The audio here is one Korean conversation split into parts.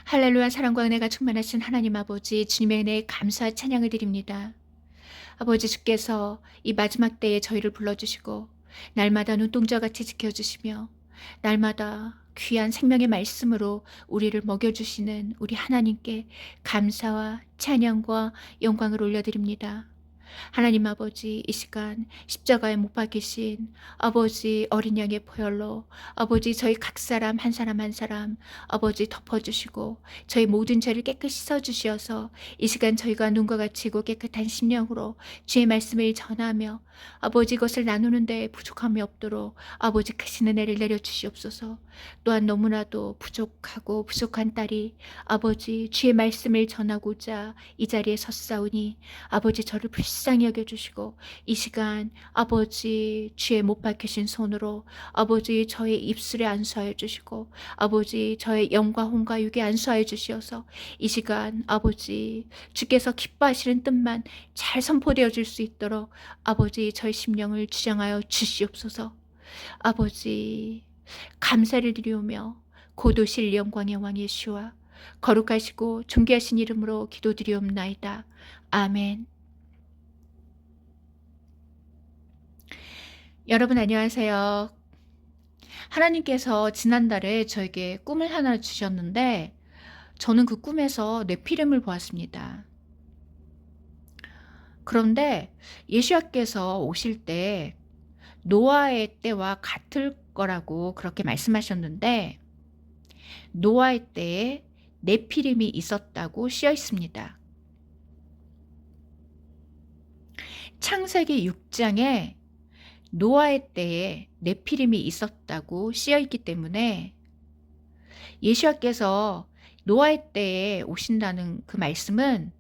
할렐루야. 사랑과 은혜가 충만하신 하나님 아버지, 주님의 은혜에 감사와 찬양을 드립니다. 아버지, 주께서 이 마지막 때에 저희를 불러주시고 날마다 눈동자같이 지켜주시며 날마다 귀한 생명의 말씀으로 우리를 먹여주시는 우리 하나님께 감사와 찬양과 영광을 올려드립니다. 하나님 아버지, 이 시간 십자가에 못 박히신 아버지 어린 양의 보혈로 아버지 저희 각 사람 한 사람 한 사람 아버지 덮어주시고 저희 모든 죄를 깨끗이 씻어주시어서 이 시간 저희가 눈과 같이고 깨끗한 심령으로 주의 말씀을 전하며 아버지 것을 나누는데 부족함이 없도록 아버지 크신 은혜를 내려주시옵소서. 또한 너무나도 부족하고 부족한 딸이 아버지 주의 말씀을 전하고자 이 자리에 섰사오니 아버지 저를 불쌍히 여겨주시고 이 시간 아버지 주의 못 박히신 손으로 아버지 저의 입술에 안수하여 주시고 아버지 저의 영과 혼과 육에 안수하여 주시어서 이 시간 아버지 주께서 기뻐하시는 뜻만 잘 선포되어 줄 수 있도록 아버지 저의 심령을 주장하여 주시옵소서. 아버지 감사를 드리오며 고도실 영광의 왕 예수와 거룩하시고 존귀하신 이름으로 기도드리옵나이다. 아멘. 여러분 안녕하세요. 하나님께서 지난달에 저에게 꿈을 하나 주셨는데 저는 그 꿈에서 네피림을 보았습니다. 그런데 예수님께서 오실 때 노아의 때와 같을 거라고 그렇게 말씀하셨는데 노아의 때에 네피림이 있었다고 쓰여 있습니다. 창세기 6장에 노아의 때에 네피림이 있었다고 쓰여 있기 때문에 예수님께서 노아의 때에 오신다는 그 말씀은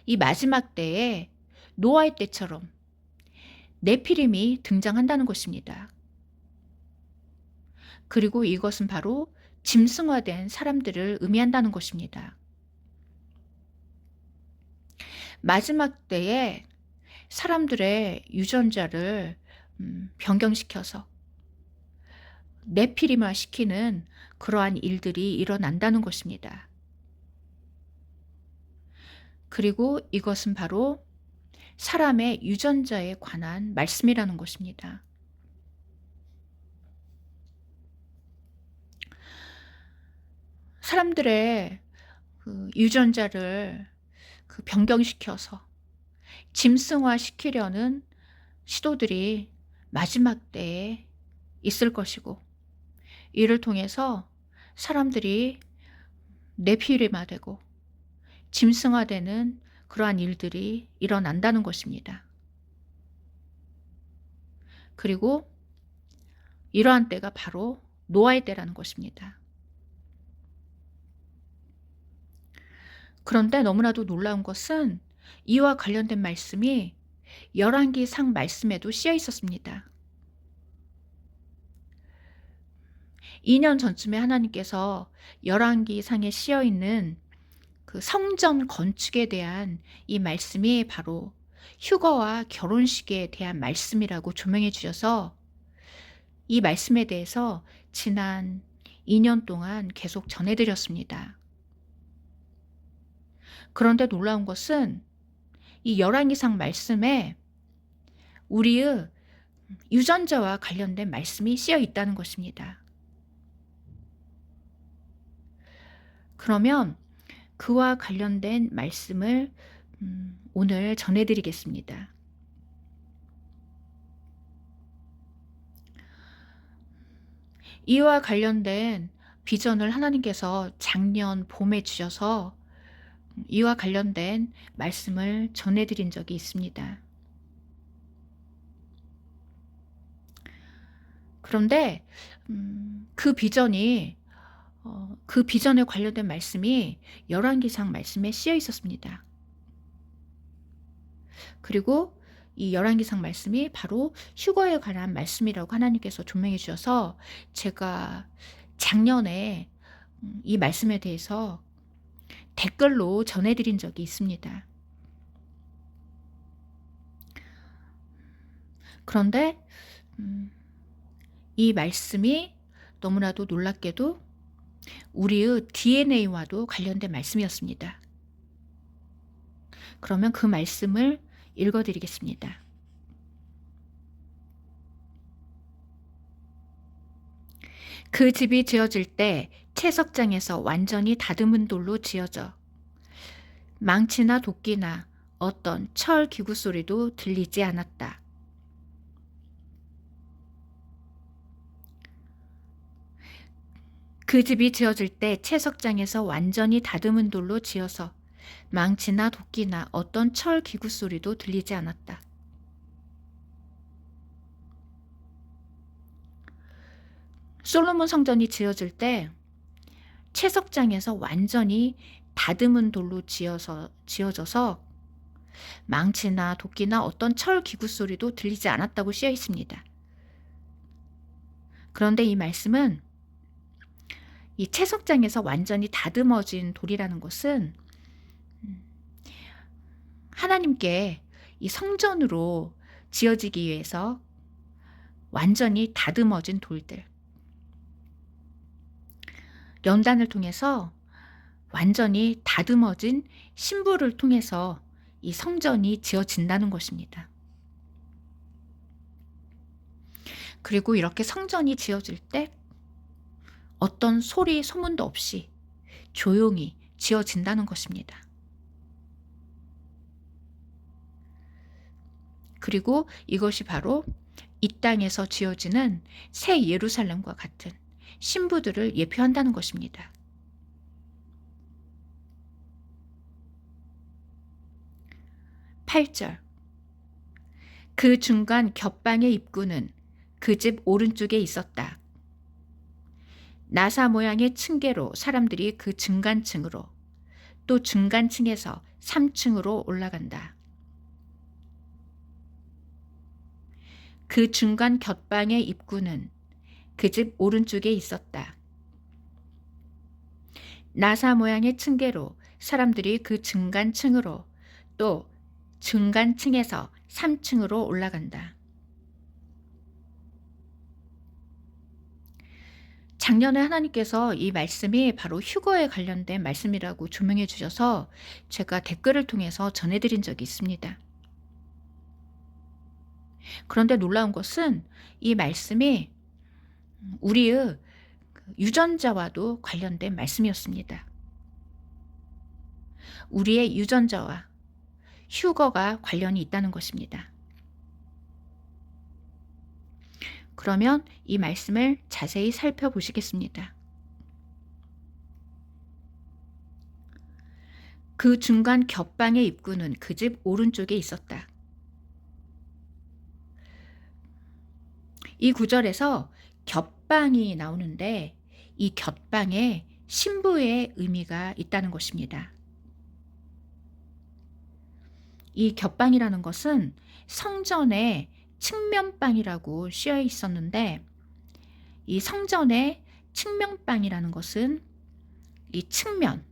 이 마지막 때에 노아의 때처럼 네피림이 등장한다는 것입니다. 그리고 이것은 바로 짐승화된 사람들을 의미한다는 것입니다. 마지막 때에 사람들의 유전자를 변경시켜서 네피림화 시키는 그러한 일들이 일어난다는 것입니다. 그리고 이것은 바로 사람의 유전자에 관한 말씀이라는 것입니다. 사람들의 그 유전자를 변경시켜서 짐승화 시키려는 시도들이 마지막 때에 있을 것이고 이를 통해서 사람들이 네피림화되고 짐승화되는 그러한 일들이 일어난다는 것입니다. 그리고 이러한 때가 바로 노아의 때라는 것입니다. 그런데 너무나도 놀라운 것은 이와 관련된 말씀이 열왕기상 말씀에도 쓰여 있었습니다. 2년 전쯤에 하나님께서 열왕기상에 쓰여 있는 그 성전 건축에 대한 이 말씀이 바로 휴거와 결혼식에 대한 말씀이라고 조명해 주셔서 이 말씀에 대해서 지난 2년 동안 계속 전해드렸습니다. 그런데 놀라운 것은 이 열왕기상 말씀에 우리의 유전자와 관련된 말씀이 쓰여 있다는 것입니다. 그러면 그와 관련된 말씀을 오늘 전해드리겠습니다. 이와 관련된 비전을 하나님께서 작년 봄에 주셔서 이와 관련된 말씀을 전해드린 적이 있습니다. 그런데 그 비전에 관련된 말씀이 열왕기상 말씀에 쓰여 있었습니다. 그리고 이 열왕기상 말씀이 바로 휴거에 관한 말씀이라고 하나님께서 조명해 주셔서 제가 작년에 이 말씀에 대해서 댓글로 전해드린 적이 있습니다. 그런데 이 말씀이 너무나도 놀랍게도 우리의 DNA와도 관련된 말씀이었습니다. 그러면 그 말씀을 읽어드리겠습니다. 그 집이 지어질 때 채석장에서 완전히 다듬은 돌로 지어져 망치나 도끼나 어떤 철 기구 소리도 들리지 않았다. 그 집이 지어질 때 채석장에서 완전히 다듬은 돌로 지어서 망치나 도끼나 어떤 철 기구 소리도 들리지 않았다. 솔로몬 성전이 지어질 때 채석장에서 완전히 다듬은 돌로 지어져서 망치나 도끼나 어떤 철 기구 소리도 들리지 않았다고 쓰여 있습니다. 그런데 이 말씀은 이 채석장에서 완전히 다듬어진 돌이라는 것은 하나님께 이 성전으로 지어지기 위해서 완전히 다듬어진 돌들, 연단을 통해서 완전히 다듬어진 신부를 통해서 이 성전이 지어진다는 것입니다. 그리고 이렇게 성전이 지어질 때 어떤 소리, 소문도 없이 조용히 지어진다는 것입니다. 그리고 이것이 바로 이 땅에서 지어지는 새 예루살렘과 같은 신부들을 예표한다는 것입니다. 8절. 그 중간 겹방의 입구는 그 집 오른쪽에 있었다. 나사 모양의 층계로 사람들이 그 중간층으로 또 중간층에서 3층으로 올라간다. 그 중간 겹방의 입구는 그 집 오른쪽에 있었다. 나사 모양의 층계로 사람들이 그 중간층으로 또 중간층에서 3층으로 올라간다. 작년에 하나님께서 이 말씀이 바로 휴거에 관련된 말씀이라고 조명해 주셔서 제가 댓글을 통해서 전해드린 적이 있습니다. 그런데 놀라운 것은 이 말씀이 우리의 유전자와도 관련된 말씀이었습니다. 우리의 유전자와 휴거가 관련이 있다는 것입니다. 그러면 이 말씀을 자세히 살펴보시겠습니다. 그 중간 겹방의 입구는 그 집 오른쪽에 있었다. 이 구절에서 겹방이 나오는데 이 겹방에 신부의 의미가 있다는 것입니다. 이 겹방이라는 것은 성전의 측면방이라고 쓰여 있었는데 이 성전의 측면방이라는 것은 이 측면,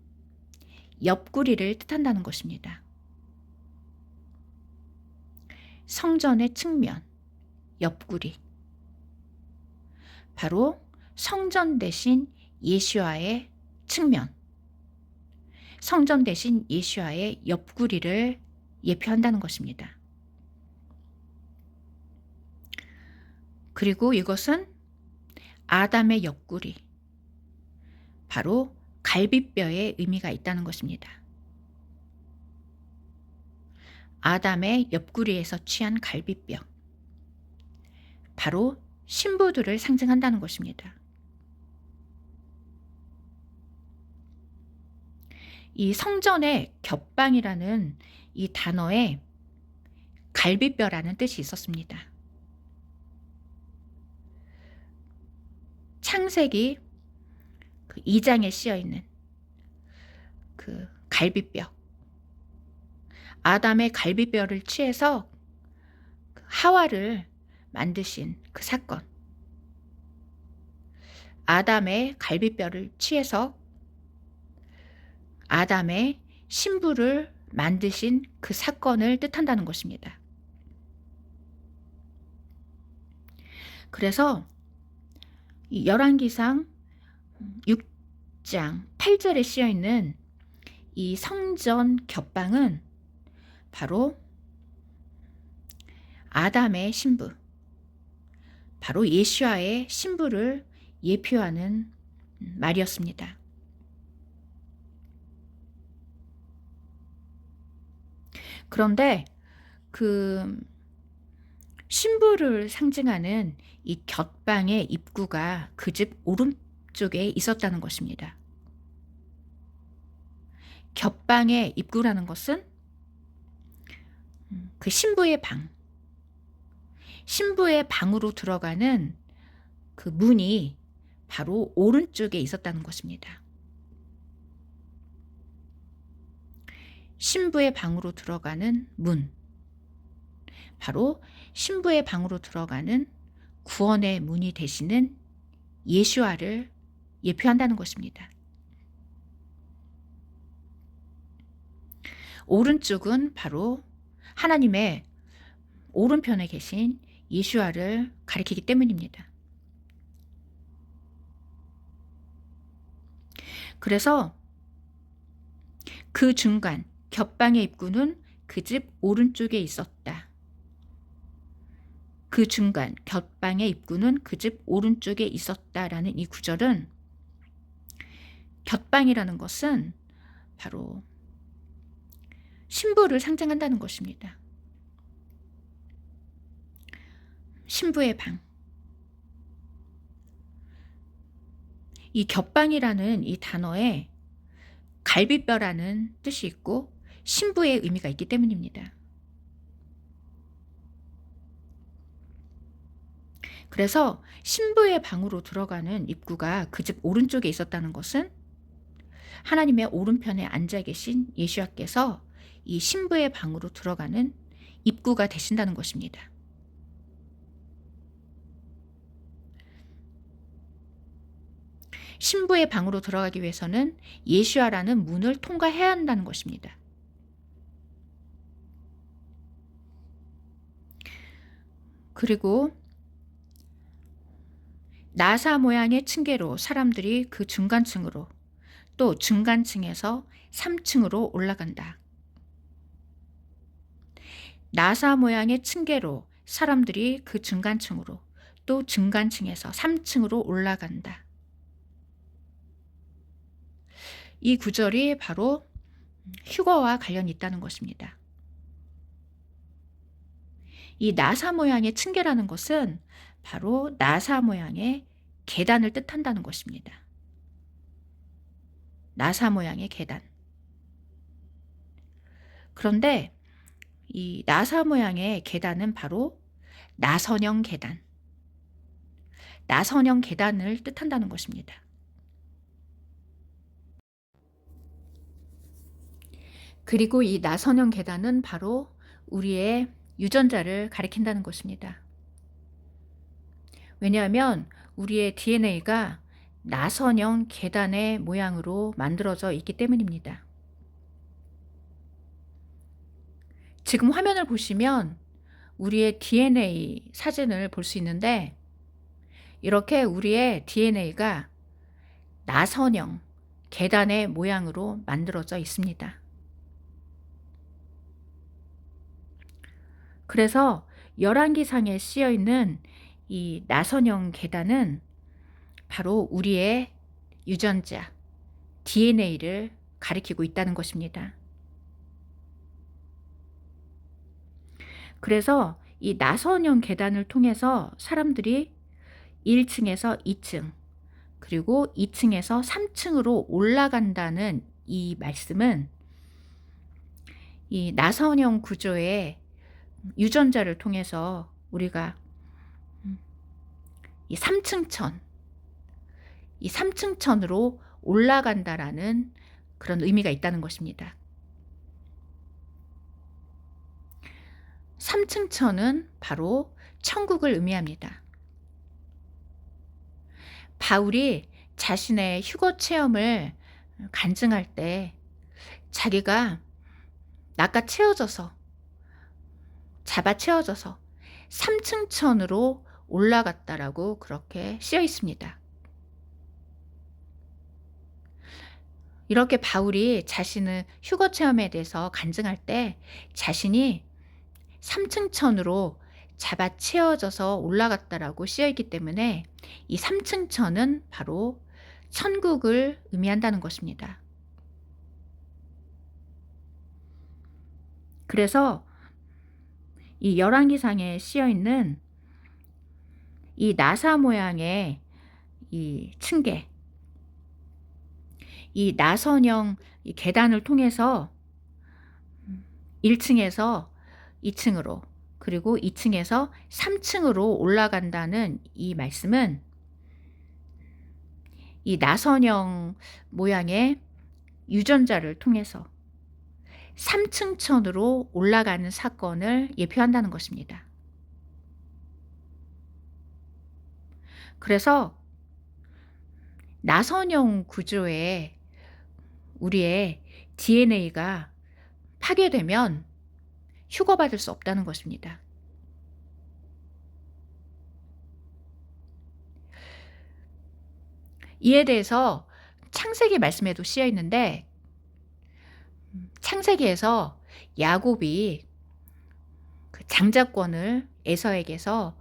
옆구리를 뜻한다는 것입니다. 성전의 측면, 옆구리. 바로 성전 대신 예수와의 측면, 성전 대신 예수와의 옆구리를 예표한다는 것입니다. 그리고 이것은 아담의 옆구리, 바로 갈비뼈의 의미가 있다는 것입니다. 아담의 옆구리에서 취한 갈비뼈, 바로 신부들을 상징한다는 것입니다. 이 성전의 겹방이라는 이 단어에 갈비뼈라는 뜻이 있었습니다. 창세기 2장에 쓰여 있는 그 갈비뼈, 아담의 갈비뼈를 취해서 하와를 만드신 그 사건, 아담의 갈비뼈를 취해서 아담의 신부를 만드신 그 사건을 뜻한다는 것입니다. 그래서 이 열왕기상 6장 8절에 쓰여 있는 이 성전 겹방은 바로 아담의 신부, 바로 예수와의 신부를 예표하는 말이었습니다. 그런데 그 신부를 상징하는 이 곁방의 입구가 그 집 오른쪽에 있었다는 것입니다. 곁방의 입구라는 것은 그 신부의 방, 신부의 방으로 들어가는 그 문이 바로 오른쪽에 있었다는 것입니다. 신부의 방으로 들어가는 문, 바로 신부의 방으로 들어가는 구원의 문이 되시는 예수와를 예표한다는 것입니다. 오른쪽은 바로 하나님의 오른편에 계신 예수와를 가리키기 때문입니다. 그래서 그 중간 겹방의 입구는 그 집 오른쪽에 있었다. 그 중간 겹방의 입구는 그 집 오른쪽에 있었다라는 이 구절은, 겹방이라는 것은 바로 신부를 상징한다는 것입니다. 신부의 방. 이 겹방이라는 이 단어에 갈비뼈라는 뜻이 있고 신부의 의미가 있기 때문입니다. 그래서 신부의 방으로 들어가는 입구가 그 집 오른쪽에 있었다는 것은 하나님의 오른편에 앉아 계신 예수와께서 이 신부의 방으로 들어가는 입구가 되신다는 것입니다. 신부의 방으로 들어가기 위해서는 예수와라는 문을 통과해야 한다는 것입니다. 그리고 나사 모양의 층계로 사람들이 그 중간층으로, 또 중간층에서 3층으로 올라간다. 나사 모양의 층계로 사람들이 그 중간층으로, 또 중간층에서 3층으로 올라간다. 이 구절이 바로 휴거와 관련이 있다는 것입니다. 이 나사 모양의 층계라는 것은 바로 나사 모양의 계단을 뜻한다는 것입니다. 나사 모양의 계단. 그런데 이 나사 모양의 계단은 바로 나선형 계단, 나선형 계단을 뜻한다는 것입니다. 그리고 이 나선형 계단은 바로 우리의 유전자를 가리킨다는 것입니다. 왜냐하면 우리의 DNA가 나선형 계단의 모양으로 만들어져 있기 때문입니다. 지금 화면을 보시면 우리의 DNA 사진을 볼 수 있는데, 이렇게 우리의 DNA가 나선형 계단의 모양으로 만들어져 있습니다. 그래서 열왕기상에 쓰여 있는 이 나선형 계단은 바로 우리의 유전자, DNA를 가리키고 있다는 것입니다. 그래서 이 나선형 계단을 통해서 사람들이 1층에서 2층, 그리고 2층에서 3층으로 올라간다는 이 말씀은 이 나선형 구조의 유전자를 통해서 우리가 이 3층천, 이 3층천으로 올라간다라는 그런 의미가 있다는 것입니다. 3층천은 바로 천국을 의미합니다. 바울이 자신의 휴거 체험을 간증할 때 자기가 낚아채워져서, 잡아채워져서 3층천으로 올라갔다라고 그렇게 쓰여 있습니다. 이렇게 바울이 자신의 휴거 체험에 대해서 간증할 때 자신이 3층천으로 잡아채워져서 올라갔다라고 쓰여 있기 때문에 이 3층천은 바로 천국을 의미한다는 것입니다. 그래서 이 열왕기상에 쓰여 있는 이 나사 모양의 이 층계, 이 나선형 이 계단을 통해서 1층에서 2층으로 그리고 2층에서 3층으로 올라간다는 이 말씀은 이 나선형 모양의 유전자를 통해서 3층천으로 올라가는 사건을 예표한다는 것입니다. 그래서 나선형 구조에 우리의 DNA가 파괴되면 휴거받을 수 없다는 것입니다. 이에 대해서 창세기 말씀에도 쓰여 있는데 창세기에서 야곱이 그 장자권을 에서에게서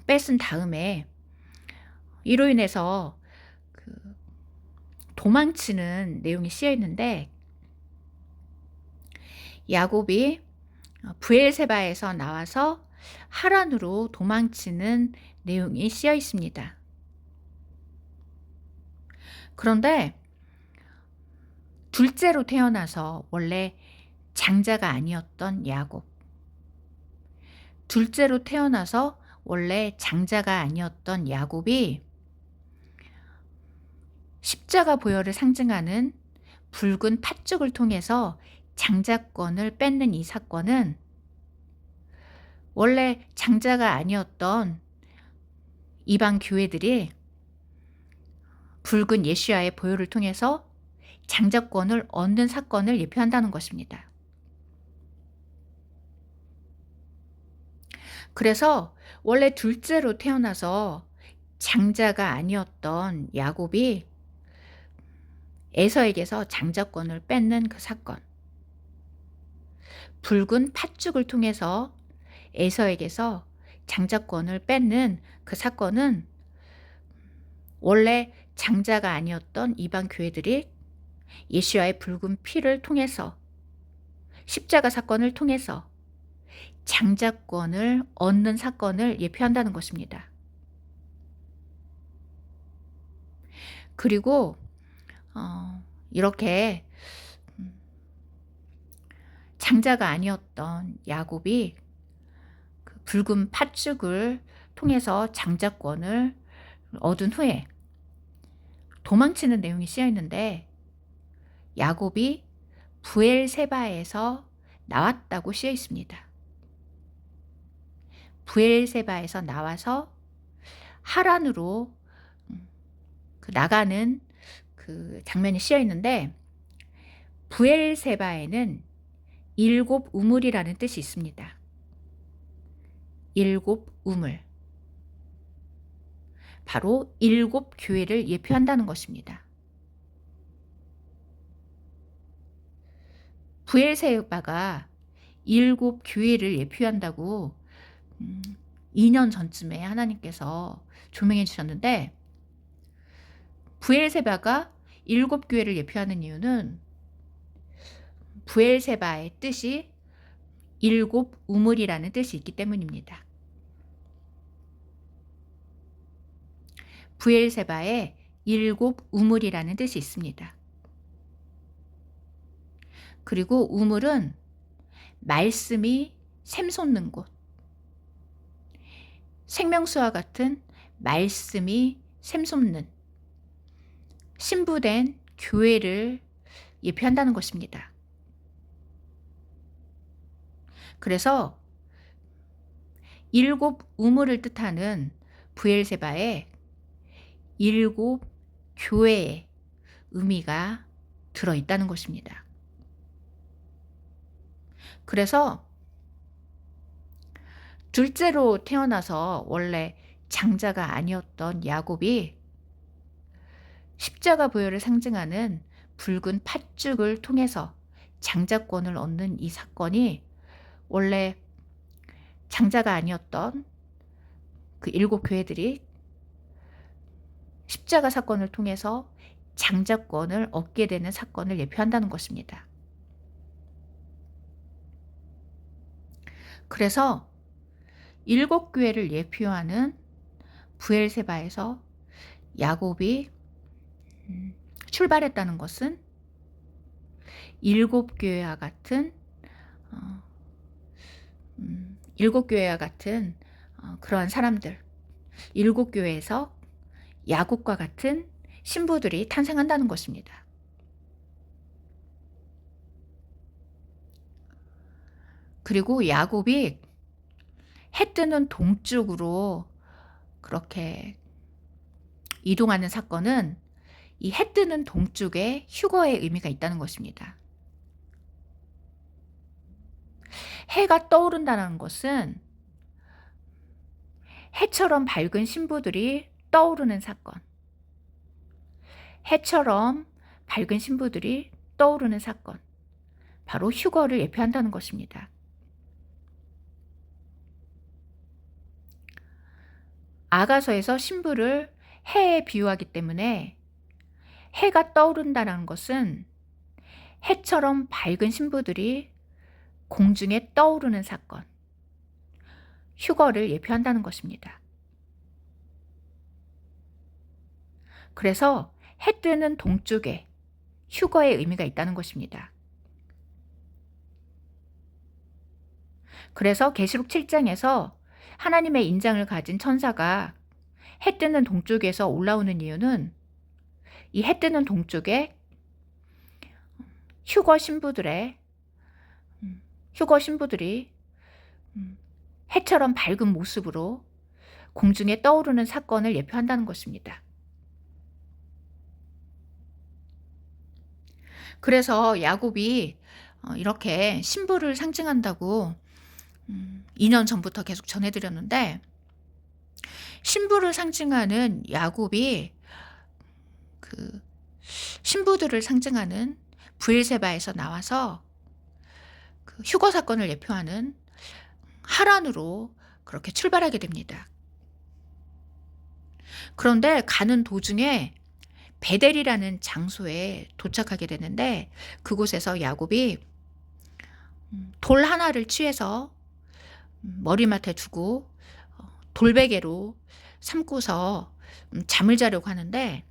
뺏은 다음에 이로 인해서 그 도망치는 내용이 쓰여 있는데 야곱이 브엘세바에서 나와서 하란으로 도망치는 내용이 쓰여 있습니다. 그런데 둘째로 태어나서 원래 장자가 아니었던 야곱, 둘째로 태어나서 원래 장자가 아니었던 야곱이 십자가 보혈을 상징하는 붉은 팥죽을 통해서 장자권을 뺏는 이 사건은 원래 장자가 아니었던 이방 교회들이 붉은 예수야의 보혈을 통해서 장자권을 얻는 사건을 예표한다는 것입니다. 그래서 원래 둘째로 태어나서 장자가 아니었던 야곱이 에서에게서 장자권을 뺏는 그 사건, 붉은 팥죽을 통해서 에서에게서 장자권을 뺏는 그 사건은 원래 장자가 아니었던 이방 교회들이 예수야의 붉은 피를 통해서 십자가 사건을 통해서 장자권을 얻는 사건을 예표한다는 것입니다. 그리고 이렇게 장자가 아니었던 야곱이 그 붉은 팥죽을 통해서 장자권을 얻은 후에 도망치는 내용이 쓰여 있는데 야곱이 브엘세바에서 나왔다고 쓰여 있습니다. 브엘세바에서 나와서 하란으로 나가는 그 장면이 쓰여 있는데 브엘세바에는 7 우물이라는 뜻이 있습니다. 7 우물. 바로 7 교회를 예표한다는 것입니다. 브엘세바가 7 교회를 예표한다고 2년 전쯤에 하나님께서 조명해 주셨는데 브엘세바가 7 교회를 예표하는 이유는 브엘세바의 뜻이 7 우물이라는 뜻이 있기 때문입니다. 브엘세바에 7 우물이라는 뜻이 있습니다. 그리고 우물은 말씀이 샘솟는 곳, 생명수와 같은 말씀이 샘솟는 신부된 교회를 예표한다는 것입니다. 그래서 7 우물을 뜻하는 브엘세바에 7 교회의 의미가 들어있다는 것입니다. 그래서 둘째로 태어나서 원래 장자가 아니었던 야곱이 십자가 보혈을 상징하는 붉은 팥죽을 통해서 장자권을 얻는 이 사건이 원래 장자가 아니었던 그 7 교회들이 십자가 사건을 통해서 장자권을 얻게 되는 사건을 예표한다는 것입니다. 그래서 7 교회를 예표하는 브엘세바에서 야곱이 출발했다는 것은 7 교회와 같은 어 7 교회와 같은 그러한 사람들, 7 교회에서 야곱과 같은 신부들이 탄생한다는 것입니다. 그리고 야곱이 해 뜨는 동쪽으로 그렇게 이동하는 사건은 이 해 뜨는 동쪽에 휴거의 의미가 있다는 것입니다. 해가 떠오른다는 것은 해처럼 밝은 신부들이 떠오르는 사건. 해처럼 밝은 신부들이 떠오르는 사건. 바로 휴거를 예표한다는 것입니다. 아가서에서 신부를 해에 비유하기 때문에 해가 떠오른다는 것은 해처럼 밝은 신부들이 공중에 떠오르는 사건, 휴거를 예표한다는 것입니다. 그래서 해 뜨는 동쪽에 휴거의 의미가 있다는 것입니다. 그래서 계시록 7장에서 하나님의 인장을 가진 천사가 해 뜨는 동쪽에서 올라오는 이유는 이 해 뜨는 동쪽에 휴거 신부들이 해처럼 밝은 모습으로 공중에 떠오르는 사건을 예표한다는 것입니다. 그래서 야곱이 이렇게 신부를 상징한다고 2년 전부터 계속 전해드렸는데, 신부를 상징하는 야곱이 그 신부들을 상징하는 브엘세바에서 나와서 그 휴거 사건을 예표하는 하란으로 그렇게 출발하게 됩니다. 그런데 가는 도중에 베델이라는 장소에 도착하게 되는데, 그곳에서 야곱이 돌 하나를 취해서 머리맡에 두고 돌베개로 삼고서 잠을 자려고 하는데,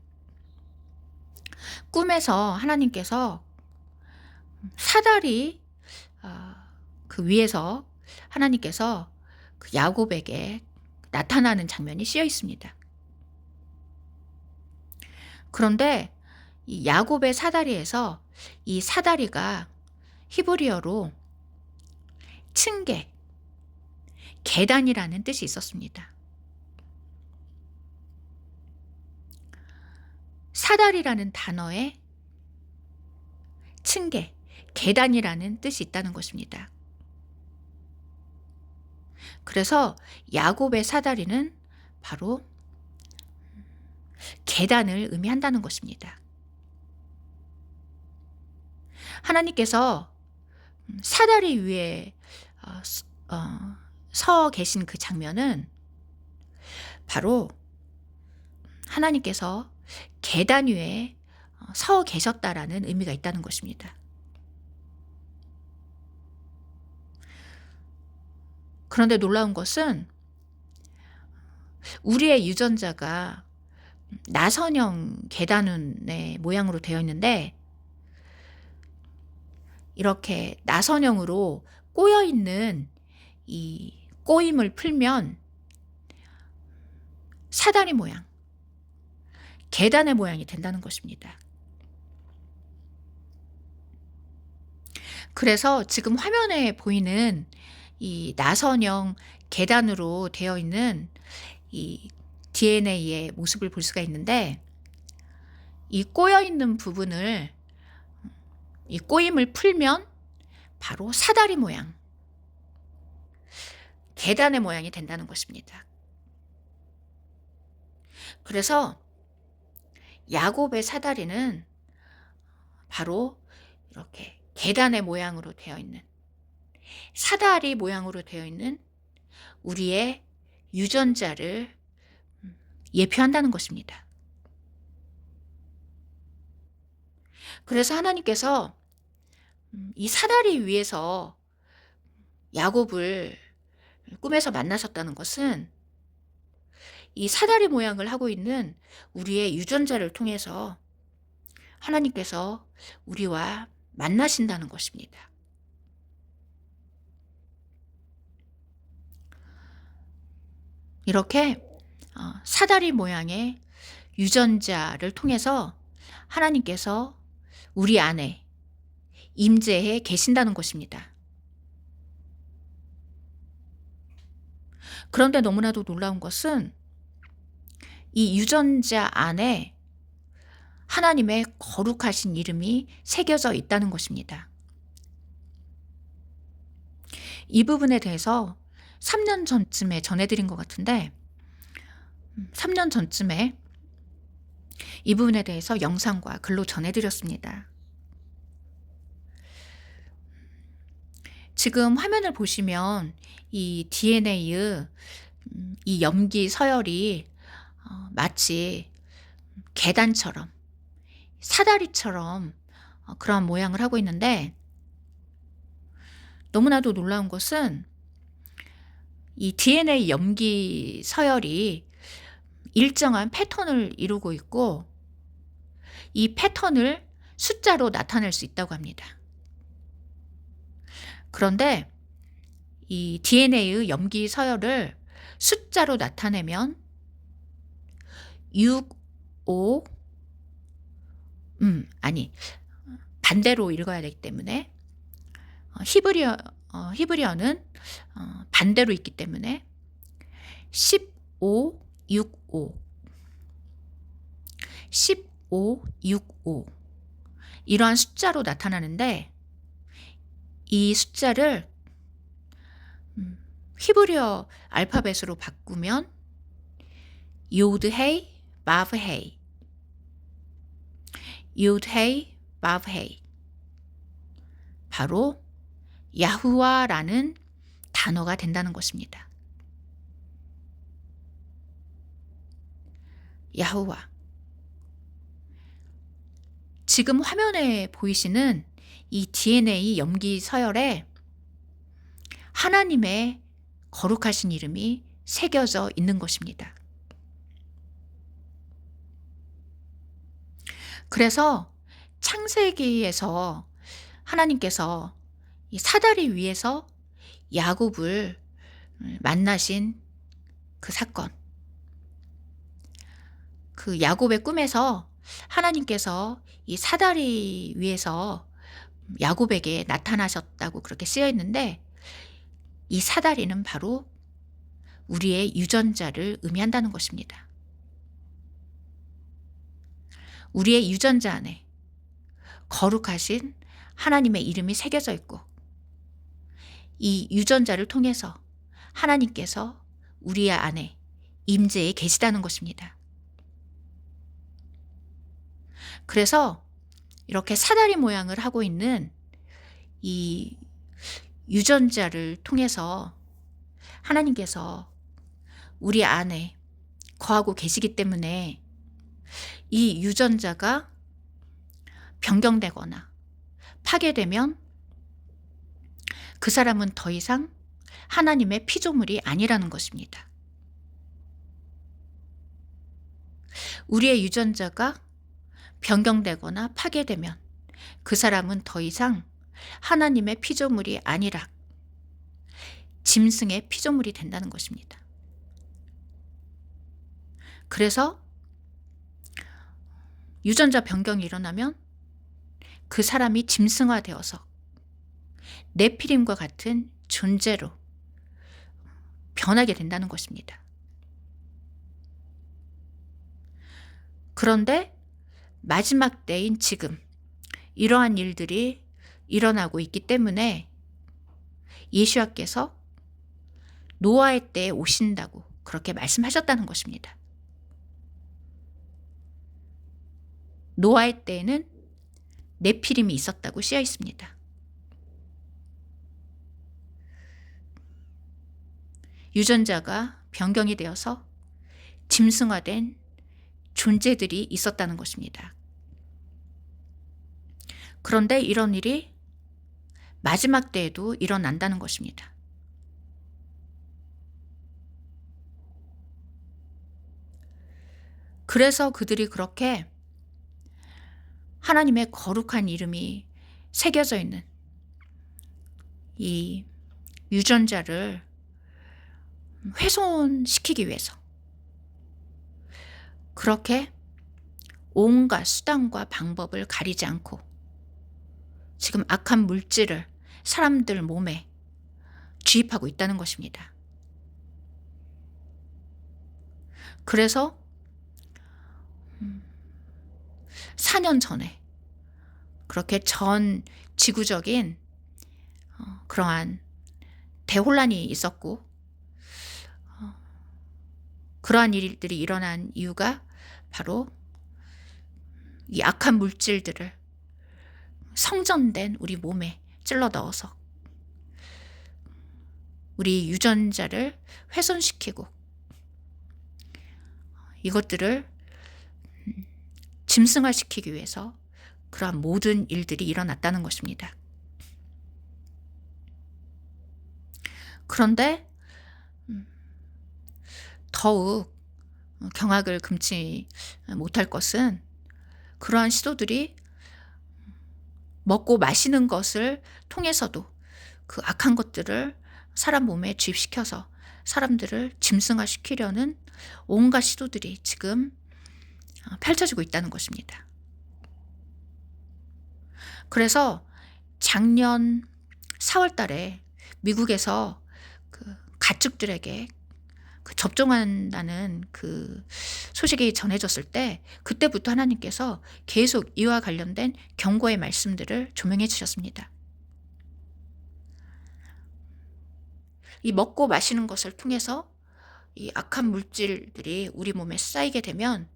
꿈에서 하나님께서 사다리 그 위에서 하나님께서 그 야곱에게 나타나는 장면이 씌어 있습니다. 그런데 이 야곱의 사다리에서 이 사다리가 히브리어로 층계, 계단이라는 뜻이 있었습니다. 사다리라는 단어에 층계, 계단이라는 뜻이 있다는 것입니다. 그래서 야곱의 사다리는 바로 계단을 의미한다는 것입니다. 하나님께서 사다리 위에 서 계신 그 장면은 바로 하나님께서 계단 위에 서 계셨다라는 의미가 있다는 것입니다. 그런데 놀라운 것은 우리의 유전자가 나선형 계단의 모양으로 되어 있는데, 이렇게 나선형으로 꼬여 있는 이 꼬임을 풀면 사다리 모양, 계단의 모양이 된다는 것입니다. 그래서 지금 화면에 보이는 이 나선형 계단으로 되어 있는 이 DNA의 모습을 볼 수가 있는데, 이 꼬여 있는 부분을, 이 꼬임을 풀면 바로 사다리 모양, 계단의 모양이 된다는 것입니다. 그래서 야곱의 사다리는 바로 이렇게 계단의 모양으로 되어 있는, 사다리 모양으로 되어 있는 우리의 유전자를 예표한다는 것입니다. 그래서 하나님께서 이 사다리 위에서 야곱을 꿈에서 만나셨다는 것은 이 사다리 모양을 하고 있는 우리의 유전자를 통해서 하나님께서 우리와 만나신다는 것입니다. 이렇게 사다리 모양의 유전자를 통해서 하나님께서 우리 안에 임재해 계신다는 것입니다. 그런데 너무나도 놀라운 것은 이 유전자 안에 하나님의 거룩하신 이름이 새겨져 있다는 것입니다. 이 부분에 대해서 3년 전쯤에 전해드린 것 같은데, 3년 전쯤에 이 부분에 대해서 영상과 글로 전해드렸습니다. 지금 화면을 보시면 이 DNA의 이 염기 서열이 마치 계단처럼, 사다리처럼 그런 모양을 하고 있는데, 너무나도 놀라운 것은 이 DNA 염기 서열이 일정한 패턴을 이루고 있고, 이 패턴을 숫자로 나타낼 수 있다고 합니다. 그런데 이 DNA의 염기 서열을 숫자로 나타내면 6, 5, 반대로 읽어야 되기 때문에 히브리어는 반대로 있기 때문에 15, 6, 5, 15, 6, 5 이러한 숫자로 나타나는데, 이 숫자를 히브리어 알파벳으로 바꾸면 요드헤이 바브헤이, 요드헤이 바브헤이, 바로 야후와라는 단어가 된다는 것입니다. 야후와. 지금 화면에 보이시는 이 DNA 염기 서열에 하나님의 거룩하신 이름이 새겨져 있는 것입니다. 그래서 창세기에서 하나님께서 이 사다리 위에서 야곱을 만나신 그 사건, 그 야곱의 꿈에서 하나님께서 이 사다리 위에서 야곱에게 나타나셨다고 그렇게 쓰여 있는데, 이 사다리는 바로 우리의 유전자를 의미한다는 것입니다. 우리의 유전자 안에 거룩하신 하나님의 이름이 새겨져 있고, 이 유전자를 통해서 하나님께서 우리 안에 임재해 계시다는 것입니다. 그래서 이렇게 사다리 모양을 하고 있는 이 유전자를 통해서 하나님께서 우리 안에 거하고 계시기 때문에 이 유전자가 변경되거나 파괴되면 그 사람은 더 이상 하나님의 피조물이 아니라는 것입니다. 우리의 유전자가 변경되거나 파괴되면 그 사람은 더 이상 하나님의 피조물이 아니라 짐승의 피조물이 된다는 것입니다. 그래서 유전자 변경이 일어나면 그 사람이 짐승화되어서 네피림과 같은 존재로 변하게 된다는 것입니다. 그런데 마지막 때인 지금 이러한 일들이 일어나고 있기 때문에 예수와께서 노아의 때에 오신다고 그렇게 말씀하셨다는 것입니다. 노아의 때에는 네피림이 있었다고 쓰여 있습니다. 유전자가 변경이 되어서 짐승화된 존재들이 있었다는 것입니다. 그런데 이런 일이 마지막 때에도 일어난다는 것입니다. 그래서 그들이 그렇게 하나님의 거룩한 이름이 새겨져 있는 이 유전자를 훼손시키기 위해서 그렇게 온갖 수단과 방법을 가리지 않고 지금 악한 물질을 사람들 몸에 주입하고 있다는 것입니다. 그래서 4년 전에 그렇게 전 지구적인 그러한 대혼란이 있었고 그러한 일들이 일어난 이유가 바로 이 악한 물질들을 성전된 우리 몸에 찔러 넣어서 우리 유전자를 훼손시키고 이것들을 짐승화시키기 위해서 그러한 모든 일들이 일어났다는 것입니다. 그런데 더욱 경악을 금치 못할 것은 그러한 시도들이 먹고 마시는 것을 통해서도 그 악한 것들을 사람 몸에 주입시켜서 사람들을 짐승화시키려는 온갖 시도들이 지금 펼쳐지고 있다는 것입니다. 그래서 작년 4월 달에 미국에서 그 가축들에게 접종한다는 그 소식이 전해졌을 때 그때부터 하나님께서 계속 이와 관련된 경고의 말씀들을 조명해 주셨습니다. 이 먹고 마시는 것을 통해서 이 악한 물질들이 우리 몸에 쌓이게 되면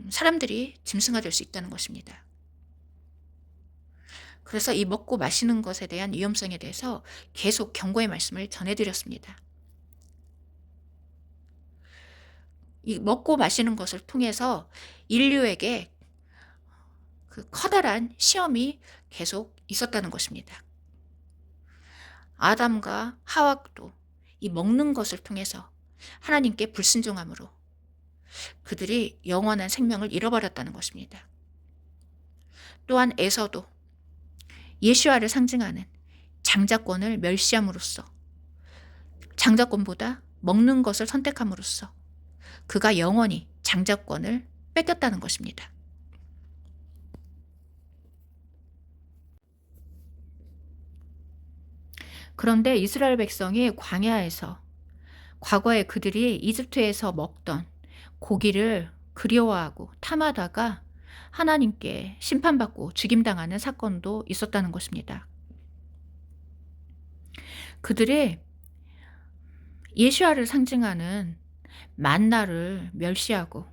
사람들이 짐승화될 수 있다는 것입니다. 그래서 이 먹고 마시는 것에 대한 위험성에 대해서 계속 경고의 말씀을 전해드렸습니다. 이 먹고 마시는 것을 통해서 인류에게 그 커다란 시험이 계속 있었다는 것입니다. 아담과 하와도 이 먹는 것을 통해서 하나님께 불순종함으로 그들이 영원한 생명을 잃어버렸다는 것입니다. 또한 에서도 예수와를 상징하는 장자권을 멸시함으로써 장자권보다 먹는 것을 선택함으로써 그가 영원히 장자권을 뺏겼다는 것입니다. 그런데 이스라엘 백성이 광야에서 과거에 그들이 이집트에서 먹던 고기를 그리워하고 탐하다가 하나님께 심판받고 죽임당하는 사건도 있었다는 것입니다. 그들이 예수와를 상징하는 만나를 멸시하고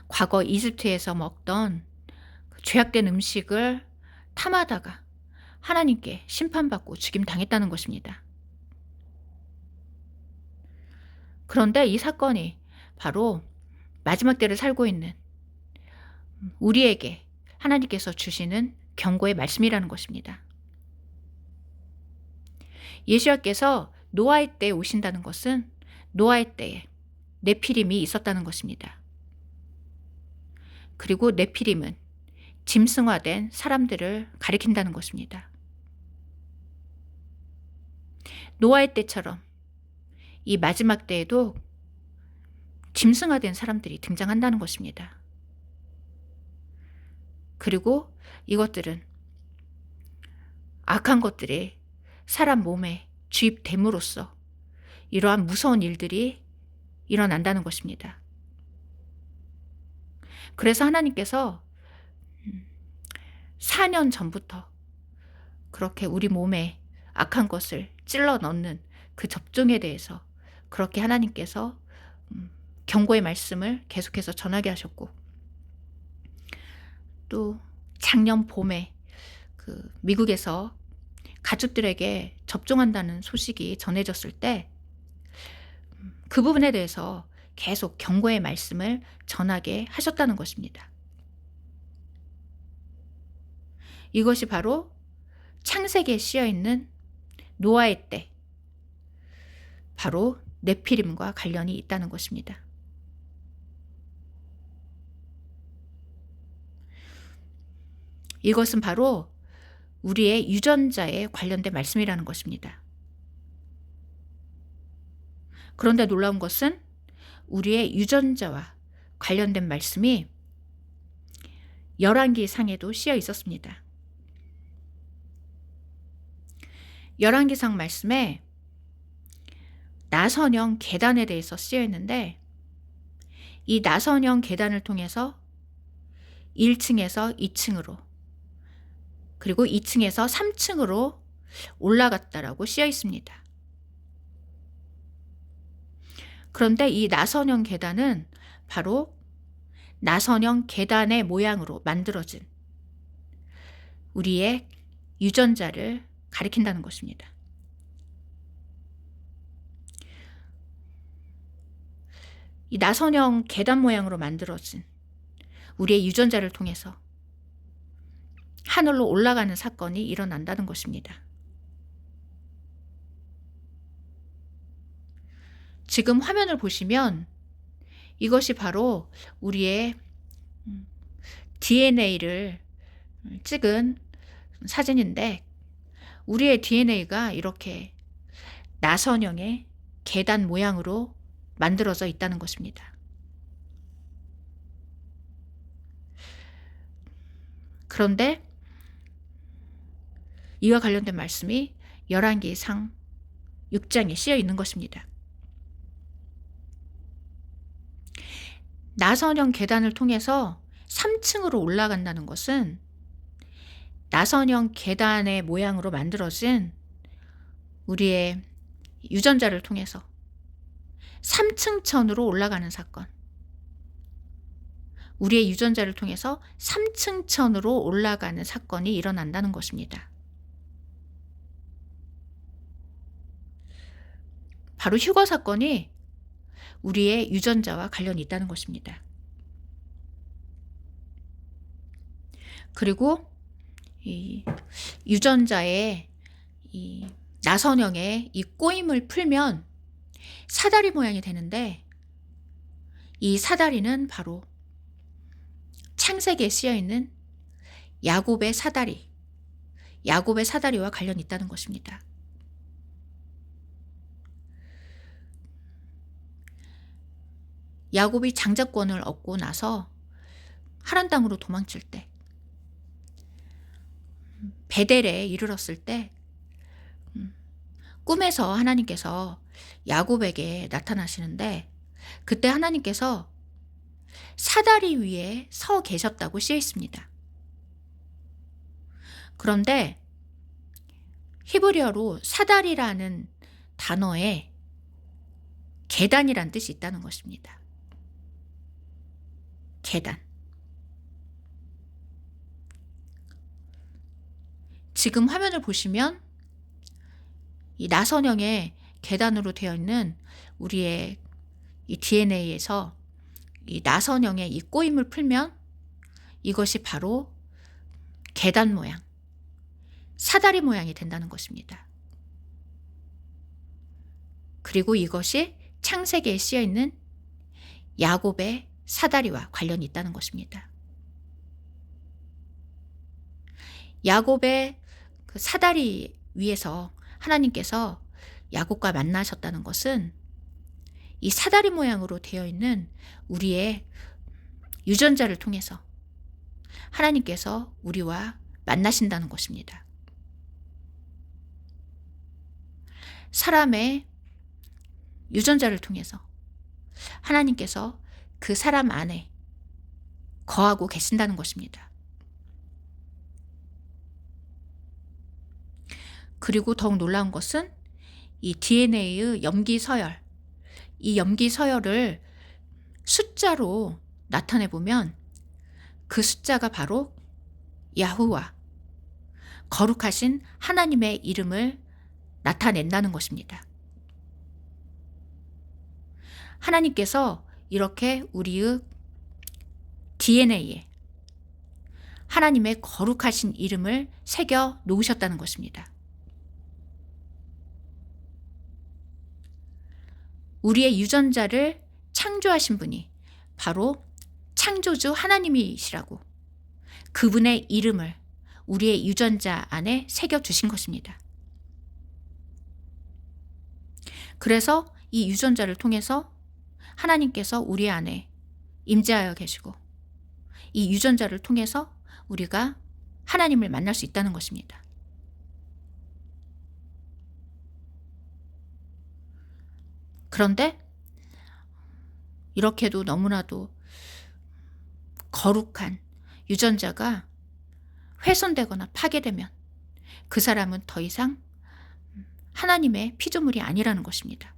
과거 이집트에서 먹던 죄악된 음식을 탐하다가 하나님께 심판받고 죽임당했다는 것입니다. 그런데 이 사건이 바로 마지막 때를 살고 있는 우리에게 하나님께서 주시는 경고의 말씀이라는 것입니다. 예수와께서 노아의 때에 오신다는 것은 노아의 때에 네피림이 있었다는 것입니다. 그리고 네피림은 짐승화된 사람들을 가리킨다는 것입니다. 노아의 때처럼 이 마지막 때에도 짐승화된 사람들이 등장한다는 것입니다. 그리고 이것들은 악한 것들이 사람 몸에 주입됨으로써 이러한 무서운 일들이 일어난다는 것입니다. 그래서 하나님께서 4년 전부터 그렇게 우리 몸에 악한 것을 찔러 넣는 그 접종에 대해서 그렇게 하나님께서 경고의 말씀을 계속해서 전하게 하셨고 또 작년 봄에 미국에서 가족들에게 접종한다는 소식이 전해졌을 때 그 부분에 대해서 계속 경고의 말씀을 전하게 하셨다는 것입니다. 이것이 바로 창세기에 쓰여 있는 노아의 때, 바로 네피림과 관련이 있다는 것입니다. 이것은 바로 우리의 유전자에 관련된 말씀이라는 것입니다. 그런데 놀라운 것은 우리의 유전자와 관련된 말씀이 열왕기상에도 쓰여 있었습니다. 열왕기상 말씀에 나선형 계단에 대해서 쓰여 있는데, 이 나선형 계단을 통해서 1층에서 2층으로, 그리고 2층에서 3층으로 올라갔다라고 쓰여 있습니다. 그런데 이 나선형 계단은 바로 나선형 계단의 모양으로 만들어진 우리의 유전자를 가리킨다는 것입니다. 이 나선형 계단 모양으로 만들어진 우리의 유전자를 통해서 하늘로 올라가는 사건이 일어난다는 것입니다. 지금 화면을 보시면 이것이 바로 우리의 DNA를 찍은 사진인데, 우리의 DNA가 이렇게 나선형의 계단 모양으로 만들어져 있다는 것입니다. 그런데 이와 관련된 말씀이 열왕기상 6장에 쓰여 있는 것입니다. 나선형 계단을 통해서 3층으로 올라간다는 것은 나선형 계단의 모양으로 만들어진 우리의 유전자를 통해서 3층 천으로 올라가는 사건, 우리의 유전자를 통해서 3층 천으로 올라가는 사건이 일어난다는 것입니다. 바로 휴거 사건이 우리의 유전자와 관련이 있다는 것입니다. 그리고 이 유전자의 이 나선형의 이 꼬임을 풀면 사다리 모양이 되는데, 이 사다리는 바로 창세기에 쓰여 있는 야곱의 사다리와 관련이 있다는 것입니다. 야곱이 장자권을 얻고 나서 하란 땅으로 도망칠 때, 베델에 이르렀을 때 꿈에서 하나님께서 야곱에게 나타나시는데, 그때 하나님께서 사다리 위에 서 계셨다고 쓰여 있습니다. 그런데 히브리어로 사다리라는 단어에 계단이란 뜻이 있다는 것입니다. 계단. 지금 화면을 보시면 이 나선형의 계단으로 되어 있는 우리의 이 DNA에서 이 나선형의 이 꼬임을 풀면 이것이 바로 계단 모양, 사다리 모양이 된다는 것입니다. 그리고 이것이 창세기에 쓰여 있는 야곱의 사다리와 관련이 있다는 것입니다. 야곱의 그 사다리 위에서 하나님께서 야곱과 만나셨다는 것은 이 사다리 모양으로 되어 있는 우리의 유전자를 통해서 하나님께서 우리와 만나신다는 것입니다. 사람의 유전자를 통해서 하나님께서 그 사람 안에 거하고 계신다는 것입니다. 그리고 더욱 놀라운 것은 이 DNA의 염기서열, 이 염기서열을 숫자로 나타내 보면 그 숫자가 바로 야후와, 거룩하신 하나님의 이름을 나타낸다는 것입니다. 하나님께서 이렇게 우리의 DNA에 하나님의 거룩하신 이름을 새겨 놓으셨다는 것입니다. 우리의 유전자를 창조하신 분이 바로 창조주 하나님이시라고 그분의 이름을 우리의 유전자 안에 새겨주신 것입니다. 그래서 이 유전자를 통해서 하나님께서 우리 안에 임재하여 계시고 이 유전자를 통해서 우리가 하나님을 만날 수 있다는 것입니다. 그런데 이렇게도 너무나도 거룩한 유전자가 훼손되거나 파괴되면 그 사람은 더 이상 하나님의 피조물이 아니라는 것입니다.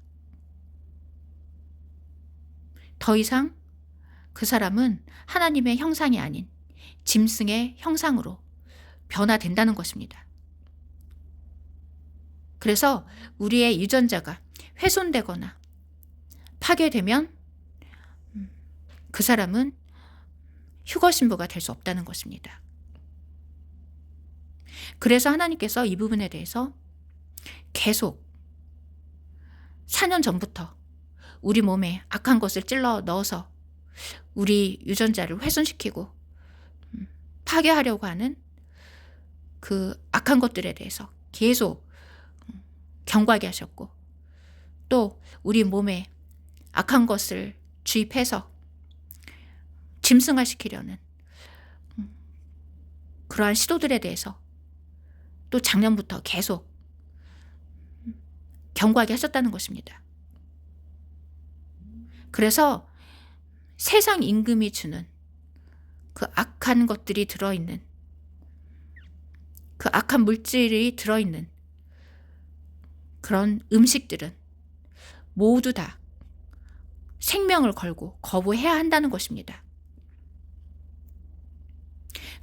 더 이상 그 사람은 하나님의 형상이 아닌 짐승의 형상으로 변화된다는 것입니다. 그래서 우리의 유전자가 훼손되거나 파괴되면 그 사람은 휴거신부가 될 수 없다는 것입니다. 그래서 하나님께서 이 부분에 대해서 계속 4년 전부터 우리 몸에 악한 것을 찔러 넣어서 우리 유전자를 훼손시키고 파괴하려고 하는 그 악한 것들에 대해서 계속 경고하게 하셨고, 또 우리 몸에 악한 것을 주입해서 짐승화시키려는 그러한 시도들에 대해서 또 작년부터 계속 경고하게 하셨다는 것입니다. 그래서 세상 임금이 주는 그 악한 것들이 들어있는, 그 악한 물질이 들어있는 그런 음식들은 모두 다 생명을 걸고 거부해야 한다는 것입니다.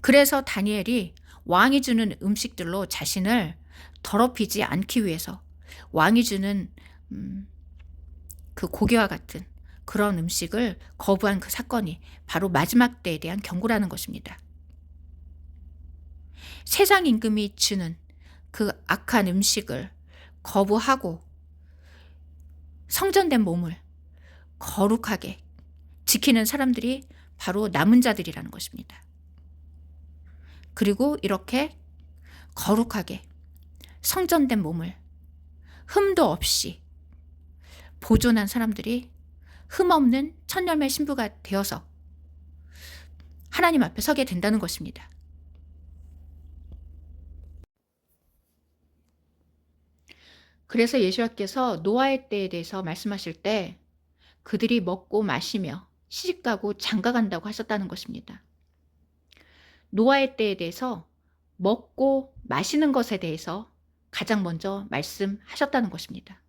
그래서 다니엘이 왕이 주는 음식들로 자신을 더럽히지 않기 위해서 왕이 주는 그 고기와 같은 그런 음식을 거부한 그 사건이 바로 마지막 때에 대한 경고라는 것입니다. 세상 임금이 주는 그 악한 음식을 거부하고 성전된 몸을 거룩하게 지키는 사람들이 바로 남은 자들이라는 것입니다. 그리고 이렇게 거룩하게 성전된 몸을 흠도 없이 보존한 사람들이 흠없는 천열매 신부가 되어서 하나님 앞에 서게 된다는 것입니다. 그래서 예수님께서 노아의 때에 대해서 말씀하실 때 그들이 먹고 마시며 시집가고 장가간다고 하셨다는 것입니다. 노아의 때에 대해서 먹고 마시는 것에 대해서 가장 먼저 말씀하셨다는 것입니다.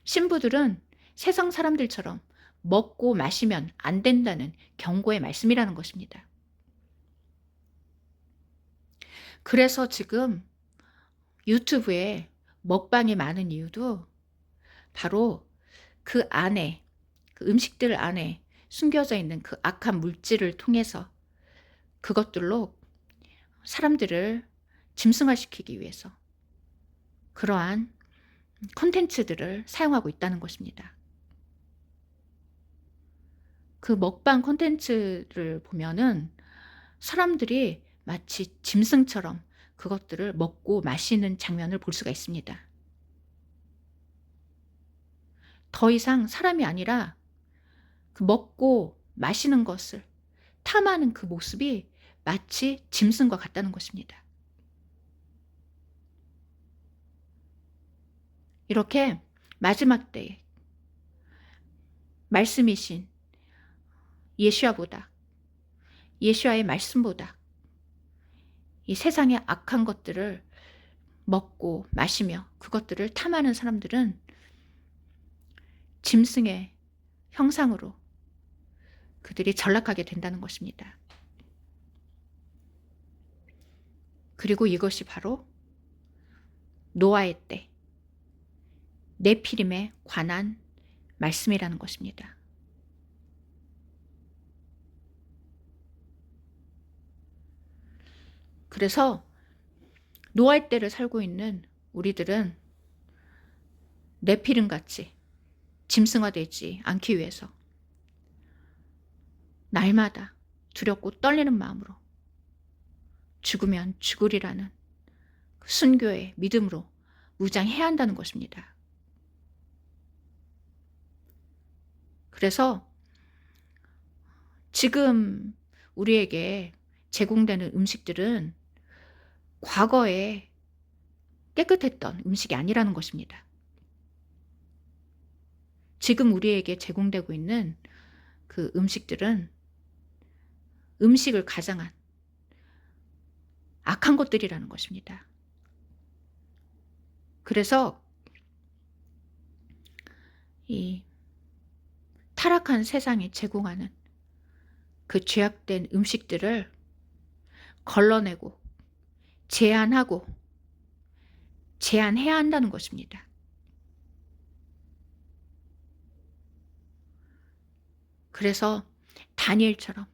신부들은 세상 사람들처럼 먹고 마시면 안 된다는 경고의 말씀이라는 것입니다. 그래서 지금 유튜브에 먹방이 많은 이유도 바로 그 안에, 그 음식들 안에 숨겨져 있는 그 악한 물질을 통해서 그것들로 사람들을 짐승화시키기 위해서 그러한 콘텐츠들을 사용하고 있다는 것입니다. 그 먹방 콘텐츠를 보면은 사람들이 마치 짐승처럼 그것들을 먹고 마시는 장면을 볼 수가 있습니다. 더 이상 사람이 아니라 그 먹고 마시는 것을 탐하는 그 모습이 마치 짐승과 같다는 것입니다. 이렇게 마지막 때에 말씀이신 예수아보다, 예수아의 말씀보다 이 세상의 악한 것들을 먹고 마시며 그것들을 탐하는 사람들은 짐승의 형상으로 그들이 전락하게 된다는 것입니다. 그리고 이것이 바로 노아의 때 네피림에 관한 말씀이라는 것입니다. 그래서 노아의 때를 살고 있는 우리들은 네피림같이 짐승화되지 않기 위해서 날마다 두렵고 떨리는 마음으로 죽으면 죽으리라는 그 순교의 믿음으로 무장해야 한다는 것입니다. 그래서 지금 우리에게 제공되는 음식들은 과거에 깨끗했던 음식이 아니라는 것입니다. 지금 우리에게 제공되고 있는 그 음식들은 음식을 가장한 악한 것들이라는 것입니다. 그래서 이 타락한 세상이 제공하는 그 죄악된 음식들을 걸러내고 제한하고 제한해야 한다는 것입니다. 그래서 다니엘처럼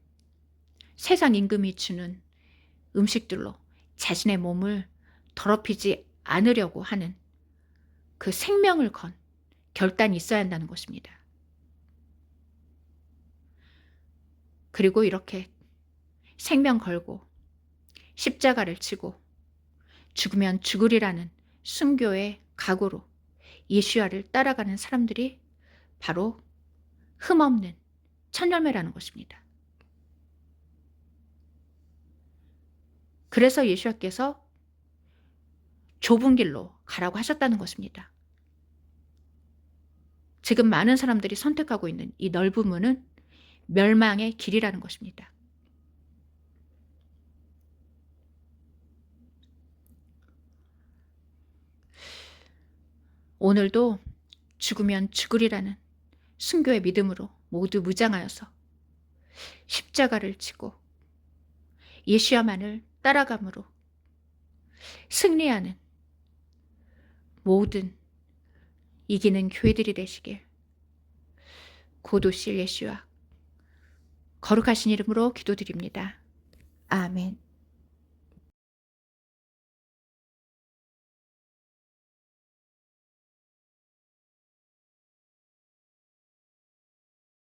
세상 임금이 주는 음식들로 자신의 몸을 더럽히지 않으려고 하는 그 생명을 건 결단이 있어야 한다는 것입니다. 그리고 이렇게 생명 걸고 십자가를 치고 죽으면 죽으리라는 순교의 각오로 예수야를 따라가는 사람들이 바로 흠없는 첫 열매라는 것입니다. 그래서 예수야께서 좁은 길로 가라고 하셨다는 것입니다. 지금 많은 사람들이 선택하고 있는 이 넓은 문은 멸망의 길이라는 것입니다. 오늘도 죽으면 죽으리라는 순교의 믿음으로 모두 무장하여서 십자가를 지고 예수야만을 따라감으로 승리하는 모든 이기는 교회들이 되시길 고도실 예수야 거룩하신 이름으로 기도드립니다. 아멘.